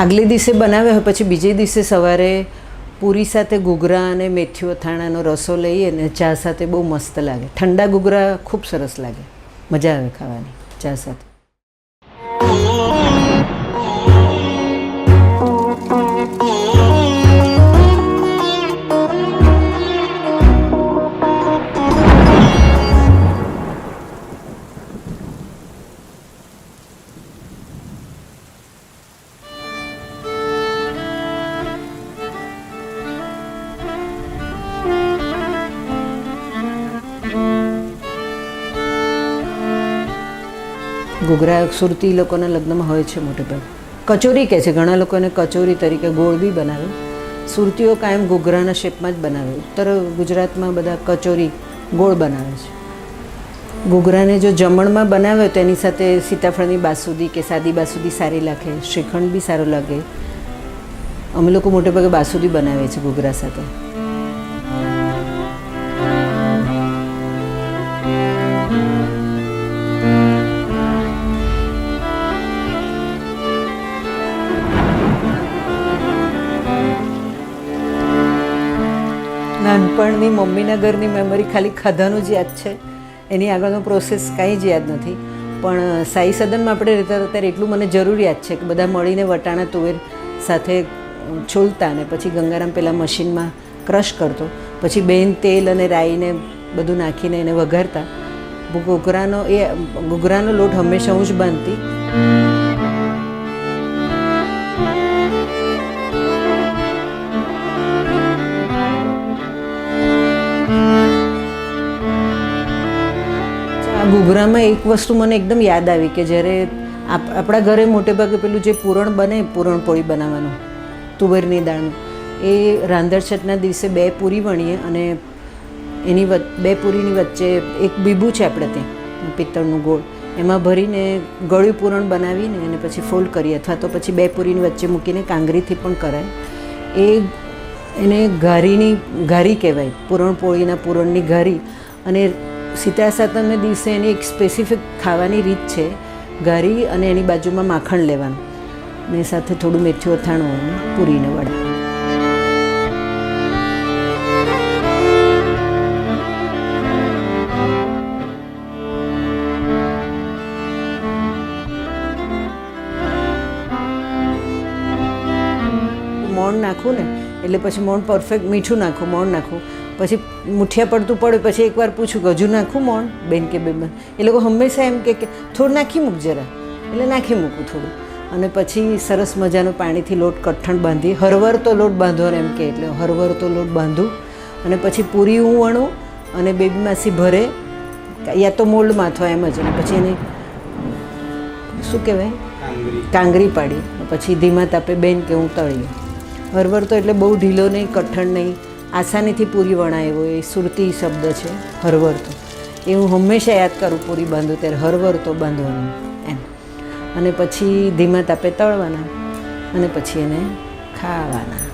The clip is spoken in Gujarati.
આગલે દિવસે બનાવ્યા હોય પછી બીજે દિવસે સવારે પૂરી સાથે ઘૂઘરા અને મેથી અથાણાનો રસો લઈએ ને ચા સાથે બહુ મસ્ત લાગે. ઠંડા ઘૂઘરા ખૂબ સરસ લાગે, મજા આવે ખાવાની ચા સાથે. ઘૂઘરા સુરતી લોકોના લગ્નમાં હોય છે મોટે ભાગે. કચોરી કહે છે ઘણા લોકોને, કચોરી તરીકે ગોળ બી બનાવે. સુરતીઓ કાયમ ઘૂઘરાના શેપમાં જ બનાવે. ઉત્તર ગુજરાતમાં બધા કચોરી ગોળ બનાવે છે. ઘૂઘરાને જો જમણમાં બનાવે તો એની સાથે સીતાફળની બાસુંદી કે સાદી બાસુંદી સારી લાગે, શ્રીખંડ બી સારો લાગે. અમે લોકો મોટે ભાગે બાસુંદી બનાવીએ છીએ ઘૂઘરા સાથે. નાનપણની મમ્મીના ઘરની મેમરી ખાલી ખાધાનું જ યાદ છે, એની આગળનો પ્રોસેસ કાંઈ જ યાદ નથી. પણ સાઈ સદનમાં આપણે રહેતા હતા ત્યારે એટલું મને જરૂર યાદ છે કે બધા મળીને વટાણા તુવેર સાથે છોલતા અને પછી ગંગારામ પેલા મશીનમાં ક્રશ કરતો, પછી બેન તેલ અને રાઈને બધું નાખીને એને વઘારતા. ઘૂઘરાનો લોટ હંમેશા હું જ બાંધતી. ઘૂઘરામાં એક વસ્તુ મને એકદમ યાદ આવી કે જ્યારે આપણા ઘરે મોટે ભાગે પેલું જે પૂરણ બને, પૂરણપોળી બનાવવાનું તુવેરની દાળનું, એ રાંધણછઠના દિવસે 2 પૂરી વણીએ અને એની 2 પૂરીની વચ્ચે એક બીબું છે આપણે ત્યાં પિત્તળનું ગોળ, એમાં ભરીને ગળ્યું પૂરણ બનાવીને એને પછી ફોલ્ડ કરીએ અથવા તો પછી 2 પૂરીની વચ્ચે મૂકીને કાંગરીથી પણ કરાય. એને ઘારી કહેવાય, પૂરણપોળીના પૂરણની ઘારી. અને શીતળા સાતમને દિવસે એની એક સ્પેસિફિક ખાવાની રીત છે, ઘારી અને એની બાજુમાં માખણ લેવાનું ને સાથે થોડું મેથીનું અથાણું અને પૂરીને વડા. મોણ નાખું ને એટલે પછી મોણ પરફેક્ટ, મીઠું નાખું, મોણ નાખું, પછી મુઠિયા પડતું પડે પછી એકવાર પૂછું કે હજુ નાખું મોણ બેન કે બેન. એ લોકો હંમેશા એમ કે થોડું નાખી મૂક જરા, એટલે નાખી મૂકું થોડું. અને પછી સરસ મજાનો પાણીથી લોટ કઠણ બાંધી, હરવરતો લોટ બાંધવાનો એમ કે, એટલે હરવરતો લોટ બાંધું અને પછી પૂરી હું વણું અને બેબી માસી ભરે યા તો મોલ્ડમાં અથવા એમ જ. અને પછી એને શું કહેવાય, કાંગરી પાડી પછી ધીમા તાપે બેન કે હું તળીએ. હરવરતો એટલે બહુ ઢીલો નહીં, કઠણ નહીં, આસાનીથી પૂરી વણાય એવો એ સુરતી શબ્દ છે હરવરતો. એ હું હંમેશા યાદ કરું પૂરી બાંધું ત્યારે, હરવરતો બાંધવાનું એમ. અને પછી ધીમા તાપે તળવાના અને પછી એને ખાવાના.